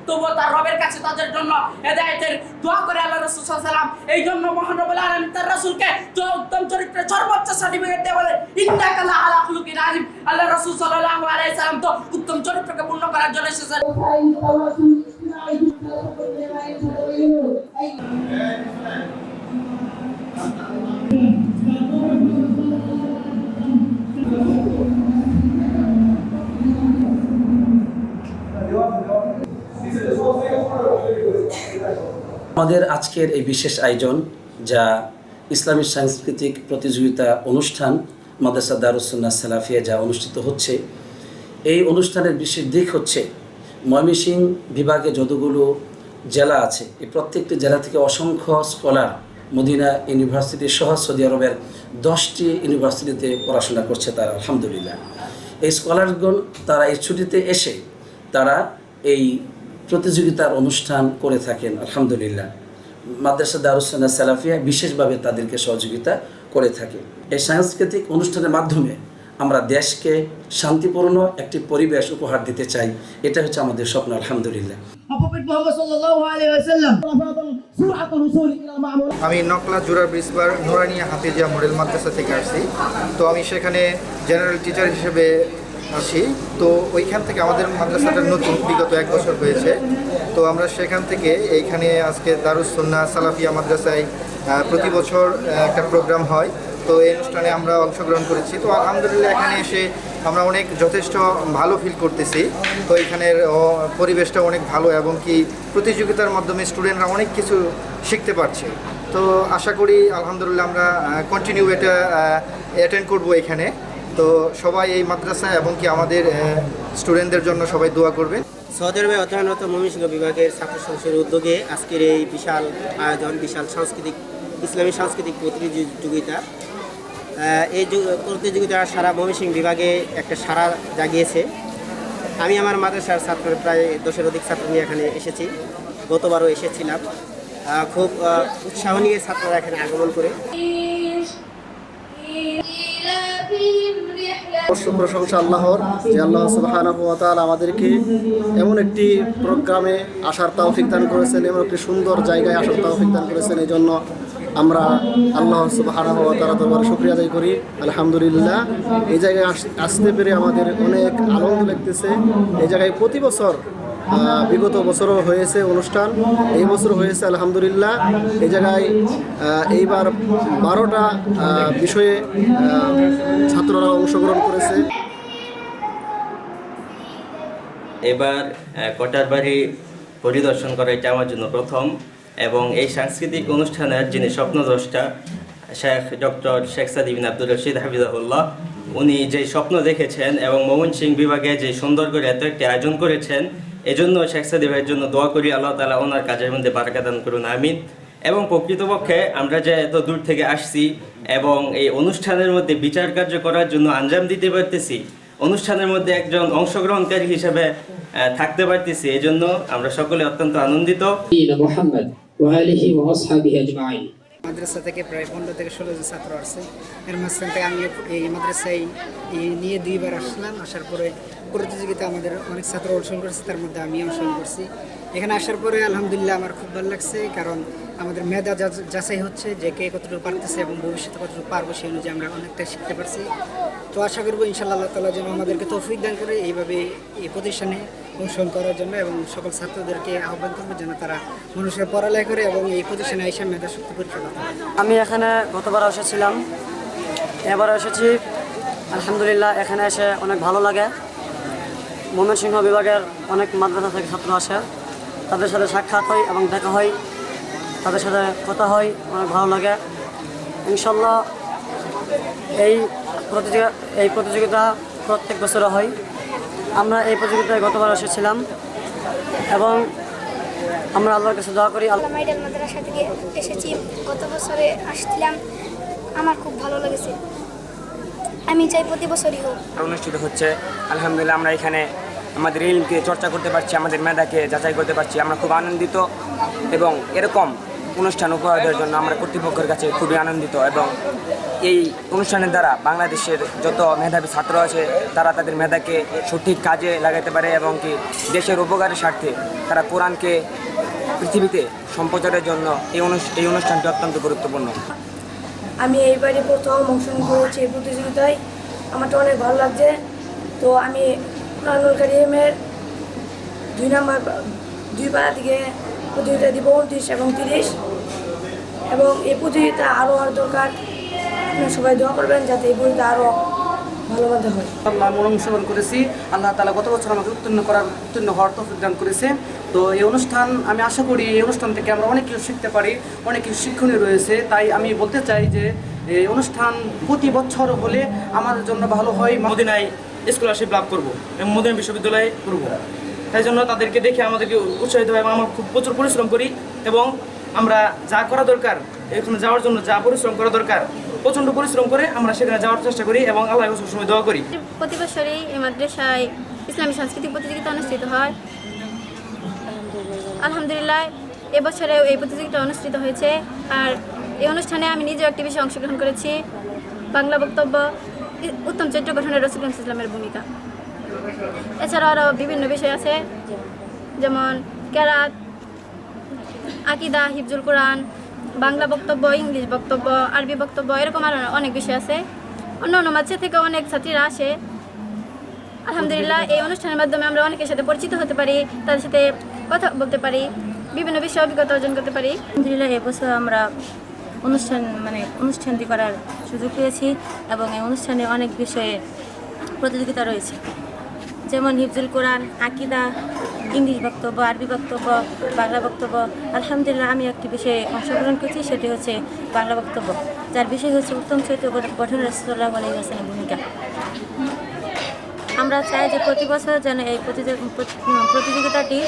তবুও তার রবের কাছে তাদের জন্য হেদায়েতের দোয়া করে আল্লাহ রাসূল সাল্লাল্লাহু আলাইহি ওয়াসাল্লাম। এই জন্য মহান রব্বুল আলামিন তার রাসূলকে উত্তম চরিত্রের সর্বোচ্চ সার্টিফিকেট দিয়ে বলে ইন্নাকা লা আলা খুলুকিন আযীম। আল্লাহ রাসূল সাল্লাল্লাহু আলাইহি ওয়াসাল্লাম তো উত্তম চরিত্রকে পূর্ণ করার জন্য এসেছেন। আমাদের আজকের এই বিশেষ আয়োজন, যা ইসলামী সাংস্কৃতিক প্রতিযোগিতা অনুষ্ঠান মাদ্রাসা দারুস সুন্নাহ সালাফিয়া, যা অনুষ্ঠিত হচ্ছে, এই অনুষ্ঠানের বিশেষ দিক হচ্ছে ময়মনসিংহ বিভাগে যতগুলো জেলা আছে, এই প্রত্যেকটি জেলা থেকে অসংখ্য স্কলার মদিনা ইউনিভার্সিটি সহ সৌদি আরবের 10টি ইউনিভার্সিটিতে পড়াশোনা করছে তারা, আলহামদুলিল্লাহ। এই স্কলারগণ তারা এই ছুটিতে এসে তারা এই প্রতিযোগিতার অনুষ্ঠান করে থাকেন, আলহামদুলিল্লাহ। মাদ্রাসা দারুস সুন্নাহ সালাফিয়া বিশেষভাবে তাদেরকে সহযোগিতা করে থাকে। এই সাংস্কৃতিক অনুষ্ঠানের মাধ্যমে আমরা দেশকে শান্তিপূর্ণ একটি পরিবেশ উপহার দিতে চাই, এটা হচ্ছে আমাদের স্বপ্ন, আলহামদুলিল্লাহ। আমি নকলা জুরার ব্রিসবার নুরানিয়া হাফিজিয়া মডেল মাদ্রাসা থেকে আসছি। তো আমি সেখানে জেনারেল টিচার হিসেবে আছি। তো ওইখান থেকে আমাদের মাদ্রাসাটা নতুন, বিগত 1 বছর হয়েছে। তো আমরা সেখান থেকে এইখানে আজকে দারুস সুন্নাহ সালাফিয়া মাদ্রাসায় প্রতি বছর একটা প্রোগ্রাম হয়। তো এই অনুষ্ঠানে আমরা অংশগ্রহণ করেছি। তো আলহামদুলিল্লাহ এখানে এসে আমরা অনেক যথেষ্ট ভালো ফিল করতেছি। তো এখানের পরিবেশটা অনেক ভালো এবং কি প্রতিযোগিতার মাধ্যমে স্টুডেন্টরা অনেক কিছু শিখতে পারছে। তো আশা করি আলহামদুলিল্লাহ আমরা কন্টিনিউ এটা অ্যাটেন্ড করবো এখানে। তো সবাই এই মাদ্রাসা এবং কি আমাদের স্টুডেন্টদের জন্য সবাই দোয়া করবেন। সৌদি আরবে অধ্যয়নরত ময়মনসিংহ বিভাগের ছাত্র সংসদের উদ্যোগে আজকের এই বিশাল আয়োজন, বিশাল ইসলামী সাংস্কৃতিক প্রতিযোগিতা। এই প্রতিযোগিতা সারা ময়মনসিংহ বিভাগে একটা সাড়া জাগিয়েছে। আমি আমার মাদ্রাসার ছাত্র প্রায় 10-এর অধিক ছাত্র নিয়ে এখানে এসেছি, গতবারও এসেছিলাম। খুব উৎসাহ নিয়ে ছাত্ররা এখানে আগমন করে। প্রশংসা আল্লাহর, যে আল্লাহ সুবহানাহু ওয়া তাআলা আমাদেরকে এমন একটি প্রোগ্রামে আসার তৌফিক দান করেছেন, এমন একটি সুন্দর জায়গায় আসার তৌফিক দান করেছেন। এই জন্য আমরা আল্লাহ সুবহানাহু ওয়া তাআলার দরবারে শুকরিয়া আদায় করি, আলহামদুলিল্লাহ। এই জায়গায় আসতে পেরে আমাদের অনেক আনন্দ লাগতেছে। এই জায়গায় প্রতি বছর, বিগত বছরও হয়েছে অনুষ্ঠান, এই বছর হয়েছে আলহামদুলিল্লাহ। এই জায়গায় এইবার 12টা বিষয়ে ছাত্ররা অংশগ্রহণ করেছে। এবার কোটারবাড়ি পরিদর্শন করা এটা আমার জন্য প্রথম, এবং এই সাংস্কৃতিক অনুষ্ঠানের যিনি স্বপ্নদ্রষ্টা ডক্টর শেখ সাদি বিন আব্দুর রশিদ হাফিজাহুল্লাহ, উনি যে স্বপ্ন দেখেছেন এবং ময়মনসিংহ বিভাগে যে সুন্দর করে এত একটি আয়োজন করেছেন, এজন্য শেখ সাদি ভাইয়ের জন্য দোয়া করি, আল্লাহ তাআলা ওনার কাজের মধ্যে বারাকা দান করুন, আমিন। এবং প্রকৃতপক্ষে আমরা যে এত দূর থেকে আসছি এবং এই অনুষ্ঠানের মধ্যে বিচার কার্য করার জন্য আঞ্জাম দিতে পারতেছি, অনুষ্ঠানের মধ্যে একজন অংশগ্রহণকারী হিসেবে থাকতে পারতেছি, এই জন্য আমরা সকলে অত্যন্ত আনন্দিত। মাদ্রাসা থেকে প্রায় 15 থেকে 16 জন ছাত্র আসছে। এর মাঝখান থেকে আমি এই মাদ্রাসায় নিয়ে 2বার আসলাম। আসার পরে প্রতিযোগিতা আমাদের অনেক ছাত্র অংশগ্রহণ করেছে, তার মধ্যে আমি অংশগ্রহণ করছি। এখানে আসার পরে আলহামদুলিল্লাহ আমার খুব ভালো লাগছে, কারণ আমাদের মেধা যাচাই হচ্ছে যে কে কতটুকু পারতেছে এবং ভবিষ্যতে কতটুকু পারবো, সেই অনুযায়ী আমরা অনেকটা শিখতে পারছি। তো আশা করবো ইনশাআল্লাহ আল্লাহ তাআলা যেন আমাদেরকে তৌফিক দান করে এইভাবে এই প্রতিষ্ঠানে অংশগ্রহণ করার জন্য, এবং সকল ছাত্রদেরকে আহ্বান করবো যেন তারা মানুষের পড়ালেখা করে এবং এই প্রতিষ্ঠানে এসে মেধা শক্তি পরীক্ষা করতে পারে। আমি এখানে গতবার এসেছিলাম, এবারও এসেছি। আলহামদুলিল্লাহ এখানে এসে অনেক ভালো লাগে। ময়মনসিংহ বিভাগের অনেক মাদ্রাসা থেকে ছাত্র আসে, তাদের সাথে সাক্ষাৎ হয় এবং দেখা হয়, তাদের সাথে কথা হয়, অনেক ভালো লাগে। ইনশাল্লাহ এই প্রতিযোগিতা প্রত্যেক বছরে হয়। আমরা এই প্রতিযোগিতায় গতবার এসেছিলাম এবং আমরা আল্লাহর কাছে দোয়া করি। মাইডাল মাদ্রাসা থেকে এসেছি, গত বছরে আসছিলাম, আমার খুব ভালো লেগেছে। আমি চাই প্রতি বছরই হোক। অনুষ্ঠিত হচ্ছে, আলহামদুলিল্লাহ আমরা এখানে আমাদের ইলমকে চর্চা করতে পারছি, আমাদের মেধাকে যাচাই করতে পারছি। আমরা খুব আনন্দিত এবং এরকম অনুষ্ঠান উপহার দেওয়ার জন্য আমরা কর্তৃপক্ষের কাছে খুবই আনন্দিত এবং এই অনুষ্ঠানের দ্বারা বাংলাদেশের যত মেধাবী ছাত্র আছে তারা তাদের মেধাকে সঠিক কাজে লাগাতে পারে এবং কি দেশের উপকারের স্বার্থে তারা কোরআনকে পৃথিবীতে সম্প্রচারের জন্য এই অনুষ্ঠানটি অত্যন্ত গুরুত্বপূর্ণ। আমি এইবারে প্রথম অংশগ্রহণ করেছি এই প্রতিযোগিতায়, আমারটা অনেক ভালো লাগছে। তো আমি কোরআনুল কারীমের 2 পারা থেকে প্রতিযোগিতা দিব 29 এবং 30, এবং এই প্রতিযোগিতা আরও হওয়ার দরকার। আপনারা সবাই দোয়া করবেন যাতে এই প্রতিযোগিতা আরও ভালোভাবে হয়। আমরা অংশগ্রহণ করেছি, আল্লাহ তাআলা গত বছর আমাকে উত্তীর্ণ হওয়ার তৌফিক দান করেছে। তো এই অনুষ্ঠান, আমি আশা করি এই অনুষ্ঠান থেকে আমরা অনেক কিছু শিখতে পারি, অনেক কিছু শিক্ষণীয় রয়েছে। তাই আমি বলতে চাই যে এই অনুষ্ঠান প্রতি বছর হলে আমাদের জন্য ভালো হয়। মদিনায় স্কলারশিপ লাভ করবো এবং মদিনা বিশ্ববিদ্যালয়ে করবো, তাই জন্য তাদেরকে দেখে আমাদেরকে উৎসাহিত হয় এবং আমরা খুব প্রচুর পরিশ্রম করি এবং আমরা যা করা দরকার, এখানে যাওয়ার জন্য যা পরিশ্রম করা দরকার প্রচণ্ড পরিশ্রম করে আমরা সেখানে যাওয়ার চেষ্টা করি এবং আল্লাহর কাছে সবসময় দোয়া করি। প্রতি বছরই এই মাদ্রাসায় ইসলামী সাংস্কৃতিক প্রতিযোগিতা অনুষ্ঠিত হয়। আলহামদুলিল্লাহ এবছরেও এই প্রতিযোগিতা অনুষ্ঠিত হয়েছে। আর এই অনুষ্ঠানে আমি নিজেও একটি বিষয়ে অংশগ্রহণ করেছি, বাংলা বক্তব্য, উত্তম চরিত্র গঠনে রাসূল ইসলামের ভূমিকা। এছাড়াও আরও বিভিন্ন বিষয় আছে, যেমন কেরাত, আকিদা, হিফজুল কোরআন, বাংলা বক্তব্য, ইংলিশ বক্তব্য, আরবি বক্তব্য, এরকম আরও অনেক বিষয় আছে। অন্য অন্য মাঝে থেকে অনেক ছাত্রীরা আসে। আলহামদুলিল্লাহ এই অনুষ্ঠানের মাধ্যমে আমরা অনেকের সাথে পরিচিত হতে পারি, তাদের সাথে কথা বলতে পারি, বিভিন্ন বিষয়ে অভিজ্ঞতা অর্জন করতে পারি। আলহামদুলিল্লাহ এবছর আমরা অনুষ্ঠানটি করার সুযোগ পেয়েছি এবং এই অনুষ্ঠানে অনেক বিষয়ে প্রতিযোগিতা রয়েছে, যেমন হিফজুল কোরআন, আকিদা, ইংলিশ বক্তব্য, আরবি বক্তব্য, বাংলা বক্তব্য। আলহামদুলিল্লাহ আমি একটি বিষয়ে অংশগ্রহণ করছি, সেটি হচ্ছে বাংলা বক্তব্য, যার বিষয় হচ্ছে উত্তম চরিত্র গঠন রাসূল সাল্লাল্লাহু আলাইহি ওয়াসাল্লামের ভূমিকা। আমরা চাই যে প্রতি বছর যেন এই প্রতিযোগিতাটি